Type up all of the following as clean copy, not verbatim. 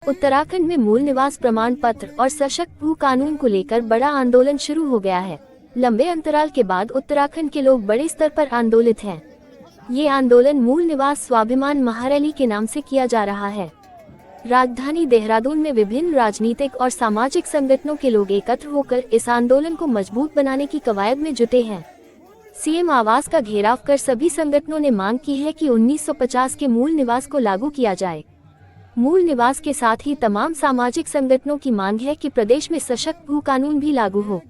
उत्तराखंड में मूल निवास प्रमाण पत्र और सशक्त भू कानून को लेकर बड़ा आंदोलन शुरू हो गया है। लंबे अंतराल के बाद उत्तराखंड के लोग बड़े स्तर पर आंदोलित हैं। ये आंदोलन मूल निवास स्वाभिमान महारैली के नाम से किया जा रहा है। राजधानी देहरादून में विभिन्न राजनीतिक और सामाजिक संगठनों के लोग एकत्र होकर इस आंदोलन को मजबूत बनाने की कवायद में जुटे हैं। सीएम आवास का घेराव कर सभी संगठनों ने मांग की है कि 1950 के मूल निवास को लागू किया जाए। मूल निवास के साथ ही तमाम सामाजिक संगठनों की मांग है कि प्रदेश में सशक्त भू कानून भी लागू हो।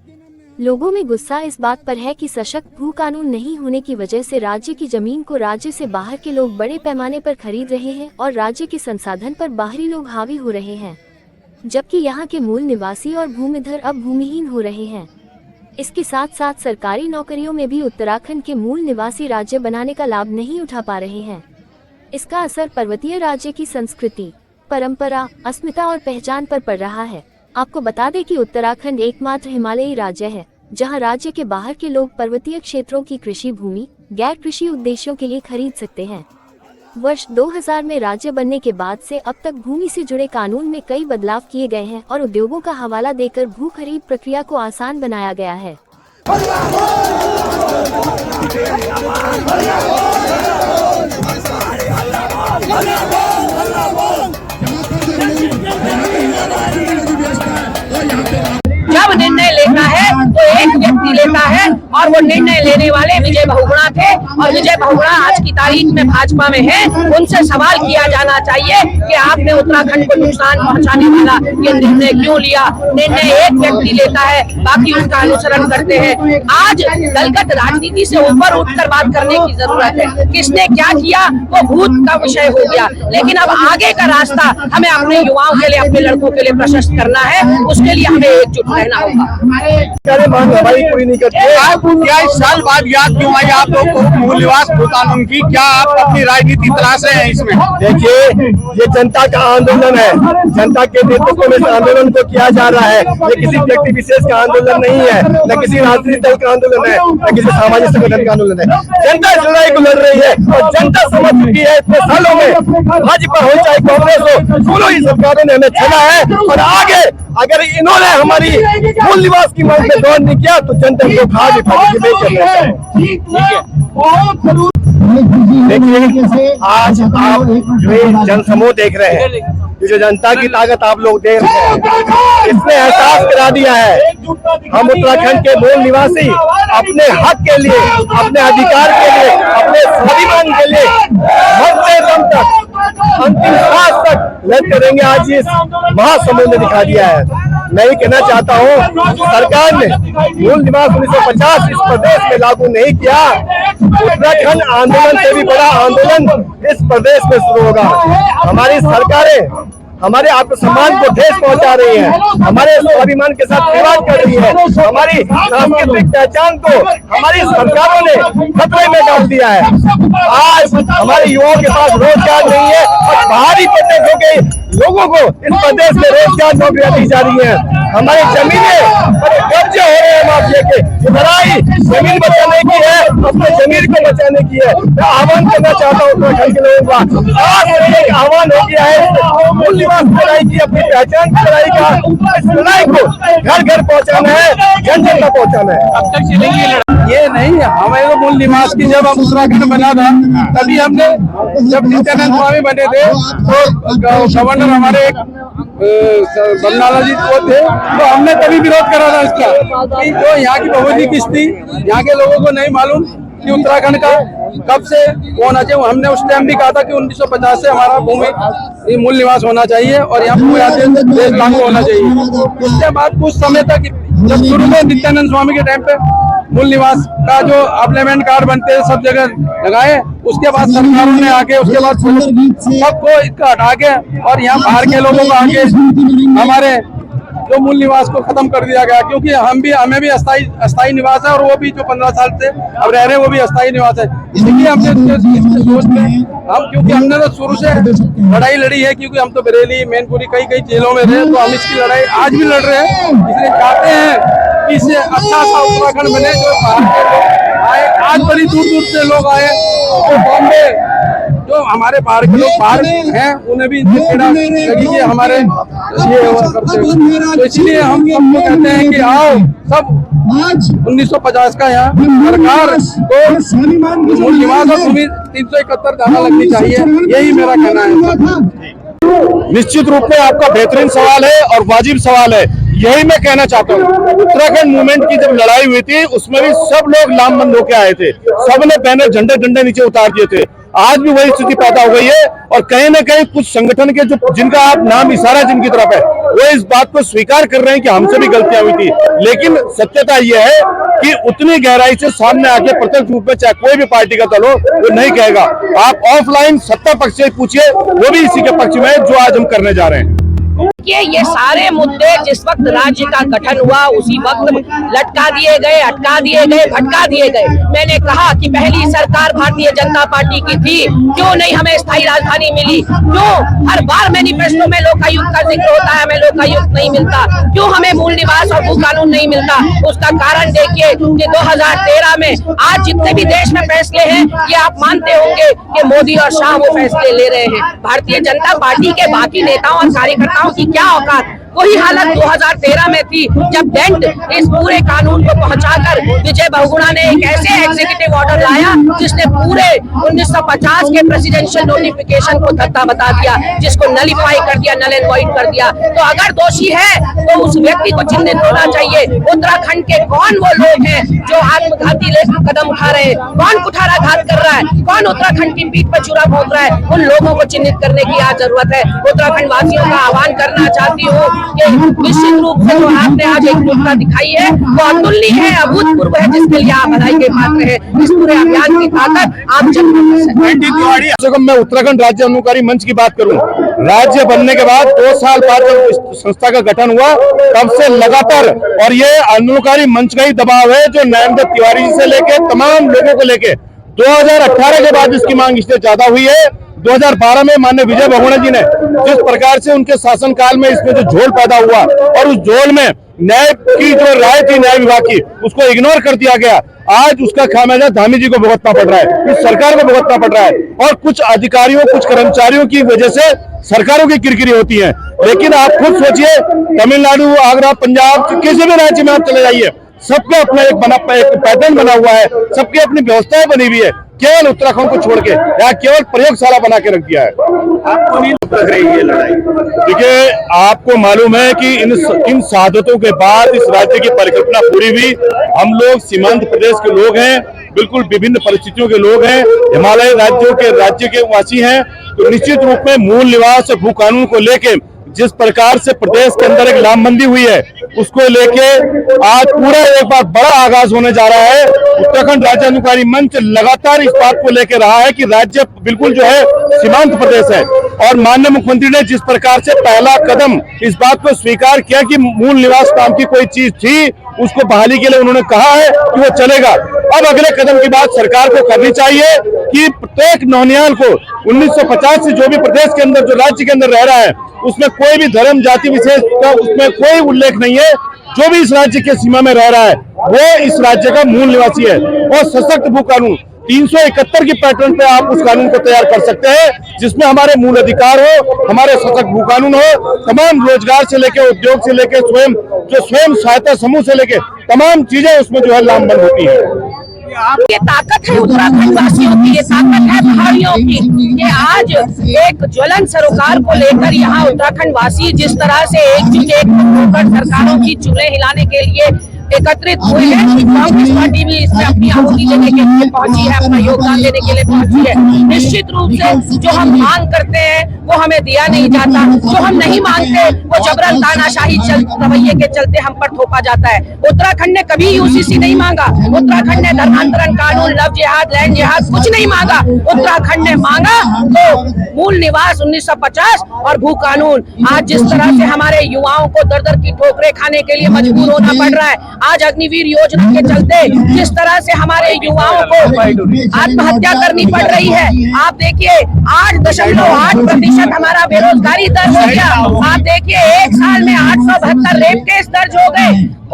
लोगों में गुस्सा इस बात पर है कि सशक्त भू कानून नहीं होने की वजह से राज्य की जमीन को राज्य से बाहर के लोग बड़े पैमाने पर खरीद रहे हैं और राज्य के संसाधन पर बाहरी लोग हावी हो रहे हैं, जबकि यहाँ के मूल निवासी और भूमिधर अब भूमिहीन हो रहे हैं। इसके साथ साथ सरकारी नौकरियों में भी उत्तराखंड के मूल निवासी राज्य बनाने का लाभ नहीं उठा पा रहे हैं। इसका असर पर्वतीय राज्य की संस्कृति, परंपरा, अस्मिता और पहचान पर पड़ रहा है। आपको बता दें कि उत्तराखंड एकमात्र हिमालयी राज्य है जहां राज्य के बाहर के लोग पर्वतीय क्षेत्रों की कृषि भूमि गैर कृषि उद्देश्यों के लिए खरीद सकते हैं। वर्ष 2000 में राज्य बनने के बाद से अब तक भूमि से जुड़े कानून में कई बदलाव किए गए हैं और उद्योगों का हवाला देकर भू खरीद प्रक्रिया को आसान बनाया गया है। जब निर्णय लेना है तो एक व्यक्ति लेता है और वो निर्णय लेने वाले विजय बहुगुणा थे और विजय बहुगुणा आज की तारीख में भाजपा में है। उनसे सवाल किया जाना चाहिए कि आपने उत्तराखंड को नुकसान पहुंचाने वाला ये निर्णय क्यों लिया। निर्णय एक व्यक्ति लेता है, बाकी उसका अनुसरण करते हैं। आज दलगत राजनीति से ऊपर उठकर बात करने की जरूरत है। किसने क्या किया वो भूत का विषय हो गया, लेकिन अब आगे का रास्ता हमें अपने युवाओं के लिए, अपने लड़कों के लिए प्रशस्त करना है। उसके लिए हमें एकजुट रहना होगा। पूरी नहीं करते। क्या इस साल बाद याद क्यों आई आप लोग को मूल निवास भू कानून की? क्या आप अपनी राजनीति तलाश रहे हैं इसमें? देखिए, ये जनता का आंदोलन है। जनता के नेतृत्व में इस आंदोलन को किया जा रहा है। ये किसी व्यक्ति विशेष का आंदोलन नहीं है, न किसी राजनीतिक दल का आंदोलन है, न किसी सामाजिक संगठन का आंदोलन है। जनता इस लड़ाई को लड़ रही है और जनता समझ चुकी है इतने सालों में, भाजपा हो चाहे कांग्रेस हो, दोनों ही सरकारों ने हमें छला है। और आगे अगर इन्होंने हमारी मूल निवास की मांग पे गौर नहीं किया तो जनता को खा भी देखिए, आज आप जो जनसमूह देख रहे हैं, जो जनता की ताकत आप लोग देख रहे हैं, इसने एहसास करा दिया है हम उत्तराखंड के मूल निवासी अपने हक के लिए, अपने अधिकार के लिए, अपने स्वाभिमान के लिए मरते दम तक, अंतिम सांस तक लड़ते रहेंगे। आज इस महासमूह ने दिखा दिया है। मैं ये कहना चाहता हूँ, सरकार ने मूल निवास 1950 इस प्रदेश में लागू नहीं किया। उत्तराखंड आंदोलन से भी बड़ा आंदोलन इस प्रदेश में शुरू होगा। हमारी सरकारें हमारे आत्मसम्मान को ठेस पहुंचा रही है, हमारे स्वाभिमान के साथ विवाद कर रही है, हमारी सांस्कृतिक पहचान को हमारी सरकारों ने खतरे में डाल दिया है। आज हमारे युवाओं के पास रोजगार नहीं है और बाहरी प्रदेशों के लोगों को इस प्रदेश में रोजगार नौकरियां दी जा रही है। हमारी जमीनें कब्जे हो रहे हैं माफिया के। लड़ाई जमीन बचाने की है, अपने जमीन को बचाने की है। मैं आह्वान करना चाहता हूँ उत्तराखंड के लोगों का, आज एक आह्वान हो गया है मूल निवास लड़ाई की, अपनी पहचान की लड़ाई का। इस लड़ाई को घर घर पहुँचाना है, जन जन तक पहुँचाना है। अब तक चलेगी लड़ाई। ये नहीं, हमारे मूल निवास की जब हम उत्तराखंड बना था तभी हमने, जब नित्यानंद स्वामी बने थे तो गवर्नर हमारे बंगाला जी वो थे, तो हमने तभी विरोध करा था इसका कि जो यहाँ की बहुमूल्य किस्ती, यहाँ के लोगों को नहीं मालूम कि उत्तराखंड का कब से होना चाहिए। हमने उस टाइम भी कहा था कि 1950 से हमारा भूमि मूल निवास होना चाहिए और यहाँ पूरे देश लागू होना चाहिए। उसके बाद कुछ समय तक, जब शुरू में नित्यानंद स्वामी के टाइम पे मूल निवास का जो अप्लीमेंट कार्ड बनते हैं सब जगह लगाए, उसके बाद सरकारों ने आके उसके बाद सबको इसका हटा के और यहाँ बाहर के लोगों को आके हमारे जो मूल निवास को खत्म कर दिया गया। क्योंकि हमें भी अस्थायी निवास है और वो भी जो 15 साल से अब रह रहे हैं वो भी अस्थायी निवास है। इसलिए हमने सोच में क्योंकि हमने तो शुरू से लड़ाई लड़ी है, क्योंकि हम तो बरेली, मैनपुरी, कई जेलों में रहे, तो हम इसकी लड़ाई आज भी लड़ रहे हैं। इसलिए चाहते हैं कि इससे अच्छा सा उत्तराखंड बने, जो बाहर के लोग आए, आज बड़ी दूर से लोग आए, जो बॉम्बे जो हमारे बाहर के लोग बाहर हैं उन्हें भी इनकी पीड़ा लगी कि हमारे ये तो इसलिए हम सबको कहते हैं कि आओ सब 1950 का यहाँ सरकार को मूल निवास और भूमि 371 धारा लगनी चाहिए, यही मेरा कहना है। निश्चित रूप में आपका बेहतरीन सवाल है और वाजिब सवाल है, यही मैं कहना चाहता हूँ। उत्तराखंड मूवमेंट की जब लड़ाई हुई थी उसमें भी सब लोग लामबंद होकर आए थे, सबने बैनर झंडे डंडे नीचे उतार दिए थे। आज भी वही स्थिति पैदा हो गई है और कहीं ना कहीं कुछ संगठन के जो जिनका आप नाम इशारा जिनकी तरफ है वो इस बात को स्वीकार कर रहे हैं कि हमसे भी गलतियां हुई थी, लेकिन सत्यता यह है कि उतनी गहराई से सामने आके प्रत्यक्ष रूप में चाहे कोई भी पार्टी का दल हो वो नहीं कहेगा। आप ऑफलाइन सत्ता पक्ष से पूछिए, वो भी इसी के पक्ष में है जो आज हम करने जा रहे हैं। ये सारे मुद्दे जिस वक्त राज्य का गठन हुआ उसी वक्त लटका दिए गए, अटका दिए गए, भटका दिए गए। मैंने कहा कि पहली सरकार भारतीय जनता पार्टी की थी, क्यों नहीं हमें स्थायी राजधानी मिली? क्यों हर बार मैनिफेस्टो में लोकायुक्त का जिक्र होता है, हमें लोकायुक्त नहीं मिलता? क्यों हमें मूल निवास और भू कानून नहीं मिलता? उसका कारण देखिए कि 2013 में आज जितने भी देश में फैसले हैं ये आप मानते होंगे कि मोदी और शाह वो फैसले ले रहे हैं। भारतीय जनता पार्टी के बाकी नेताओं और कार्यकर्ताओं की क्या औकात? वही हालत 2013 में थी जब डेंट इस पूरे कानून को पहुंचाकर विजय बहुगुणा ने एक ऐसे एग्जीक्यूटिव ऑर्डर लाया जिसने पूरे 1950 के प्रेसिडेंशियल नोटिफिकेशन को धत्ता बता दिया, जिसको नलिफाई कर दिया, नल एंड वॉइड कर दिया। तो अगर दोषी है तो उस व्यक्ति को चिन्हित होना चाहिए। उत्तराखंड के कौन वो लोग हैं जो आत्मघाती कदम उठा रहे हैं? कौन कुठाराघात कर रहा है? कौन उत्तराखंड की पीठ पर छुरा भोंक रहा है? उन लोगों को चिन्हित करने की आज जरूरत है। उत्तराखंड वासियों का आह्वान करना चाहती हूँ कि निश्चित रूप से जो आपने आज एकजुटता दिखाई है वो अतुलनीय है, अभूतपूर्व है, जिसके लिए आप बधाई के पात्र हैं। इस पूरे अभियान की ताकत आम जनता। मैं उत्तराखंड राज्य आंदोलनकारी मंच की बात करूं, राज्य बनने के बाद 2 साल बाद जब संस्था का गठन हुआ तब से लगातार, और ये आंदोलनकारी मंच का ही दबाव है जो नरेंद्र तिवारी जी से लेके तमाम लोगों को लेके 2018 के बाद इसकी मांग इससे ज्यादा हुई है। 2012 में माननीय विजय बहुगुणा जी ने जिस प्रकार से उनके शासनकाल में इसमें जो झोल पैदा हुआ और उस झोल में न्याय की जो राय थी न्याय विभाग की उसको इग्नोर कर दिया गया, आज उसका खामियाजा धामी जी को भुगतना पड़ रहा है, इस सरकार को भुगतना पड़ रहा है। और कुछ अधिकारियों कुछ कर्मचारियों की वजह से सरकारों की किरकिरी होती है। लेकिन आप खुद सोचिए, तमिलनाडु, आगरा, पंजाब, किसी भी राज्य में आप चले जाइए, सबका अपना एक पैटर्न बना हुआ है, सबकी अपनी व्यवस्थाएं बनी हुई है। केवल उत्तराखंड को छोड़ के यहाँ केवल प्रयोगशाला बना के रख दिया है। आपको नहीं लग रही है लड़ाई? देखिए, आपको मालूम है कि इन शहादतों के बाद इस राज्य की परिकल्पना पूरी हुई। हम लोग सीमांत प्रदेश के लोग हैं, बिल्कुल विभिन्न परिस्थितियों के लोग हैं, हिमालय राज्य के वासी हैं, तो निश्चित रूप में मूल निवास और भू कानून को लेके जिस प्रकार से प्रदेश के अंदर एक लामबंदी हुई है उसको लेके आज पूरा एक बार बड़ा आगाज होने जा रहा है। उत्तराखंड राज्य आंदोलनकारी मंच लगातार इस बात को लेकर रहा है कि राज्य बिल्कुल जो है सीमांत प्रदेश है, और माननीय मुख्यमंत्री ने जिस प्रकार से पहला कदम इस बात को स्वीकार किया कि मूल निवास नाम की कोई चीज थी उसको बहाली के लिए उन्होंने कहा है कि वो चलेगा। अब अगले कदम की बात सरकार को करनी चाहिए कि प्रत्येक नौनियाल को 1950 से जो भी प्रदेश के अंदर जो राज्य के अंदर रह रहा है उसमें कोई भी धर्म जाति विशेष का उसमें कोई उल्लेख नहीं है, जो भी इस राज्य के सीमा में रह रहा है वो इस राज्य का मूल निवासी है। और सशक्त भू कानून 371 की पैटर्न पे आप उस कानून को तैयार कर सकते हैं जिसमें हमारे मूल अधिकार हो, हमारे सशक्त भू कानून हो, तमाम रोजगार से लेके उद्योग से लेके स्वयं सहायता समूह से लेके तमाम चीजें उसमें जो है लामबंद होती है। ये ताकत है उत्तराखंड वासियों की, ये ताकत है पहाड़ियों की, कि आज एक ज्वलन सरोकार को लेकर यहाँ उत्तराखंड वासी जिस तरह से एकजुट होकर सरकारों की चूल्हे हिलाने के लिए एकत्रित हुए हैं। कांग्रेस पार्टी भी इसमें अपनी आहुति देने के लिए पहुंची है, अपना योगदान देने के लिए पहुंची है। निश्चित रूप से जो हम मांग करते हैं वो हमें दिया नहीं जाता, जो हम नहीं मांगते वो जबरन तानाशाही रवैये के चलते हम पर थोपा जाता है। उत्तराखंड ने कभी यूसीसी नहीं मांगा, उत्तराखंड ने धर्मांतरण कानून, लव जिहाद, लैंड जिहाद कुछ नहीं मांगा। उत्तराखंड ने मांगा तो मूल निवास 1950 और भू कानून। आज जिस तरह से हमारे युवाओं को दर दर की ठोकरें खाने के लिए मजबूर होना पड़ रहा है, आज अग्निवीर योजना के चलते जिस तरह से हमारे युवाओं को आत्महत्या करनी पड़ रही है, आप देखिए 8.8% हमारा बेरोजगारी दर हो गया। आप देखिए एक साल में 872 रेप केस दर्ज हो गए।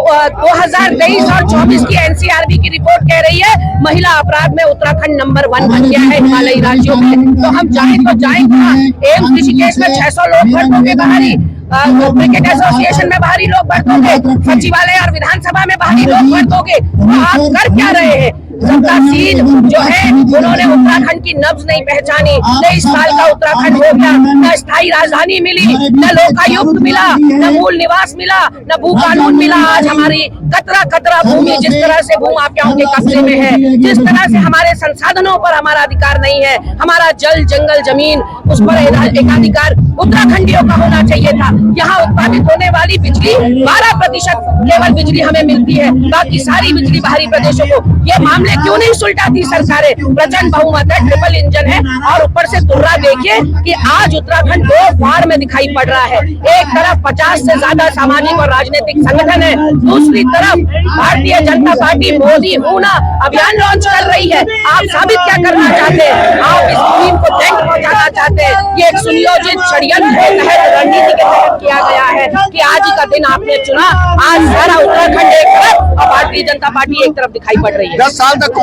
2023 और 24 की एनसीआरबी की रिपोर्ट कह रही है महिला अपराध में उत्तराखंड नंबर 1 बन गया है हिमालयी राज्यों में। तो हम जाएं तो जाएं कहाँ? एम्स ऋषिकेश में 600 लोग भर्तोगे बाहरी, क्रिकेट एसोसिएशन में बाहरी लोग भर्तोगे, सचिवालय और विधानसभा में बाहरी लोग भर्तोगे, तो आप कर क्या रहे हैं? सत्तासीन जो है उन्होंने उत्तराखंड की नब्ज नहीं पहचानी। 23 साल का उत्तराखंड हो गया, न स्थायी राजधानी मिली, न लोकायुक्त मिला, न मूल निवास मिला, न भू कानून मिला। आज हमारी कतरा कतरा भूमि जिस तरह से भू माफियाओं के कब्जे में है, जिस तरह से हमारे संसाधनों पर हमारा अधिकार नहीं है, हमारा जल जंगल जमीन उस पर एकाधिकार उत्तराखंडियों का होना चाहिए था। यहाँ उत्पादित होने वाली बिजली 12% केवल बिजली हमें मिलती है, बाकी सारी बिजली बाहरी प्रदेशों को। ये मामले क्यों नहीं सुलझाती सरकारें? प्रचंड बहुमत है, ट्रिपल इंजन है, और ऊपर से तुर्रा देखिए कि आज उत्तराखंड दो फाड़ में दिखाई पड़ रहा है। एक तरफ 50 से ज्यादा सामाजिक और राजनीतिक संगठन है, दूसरी तरफ भारतीय जनता पार्टी मोदी हूना अभियान लॉन्च कर रही है। आप साबित क्या करना चाहते हैं? आप इस मुहिम को डेंट पहुंचाना चाहते हैं। ये एक सुनियोजित षड्यंत्र के तहत, रणनीति के तहत किया गया है कि आज ही का दिन आपने चुना। आज सारा उत्तराखंड एक तरफ और भारतीय जनता पार्टी एक तरफ दिखाई पड़ रही है। 10 साल तक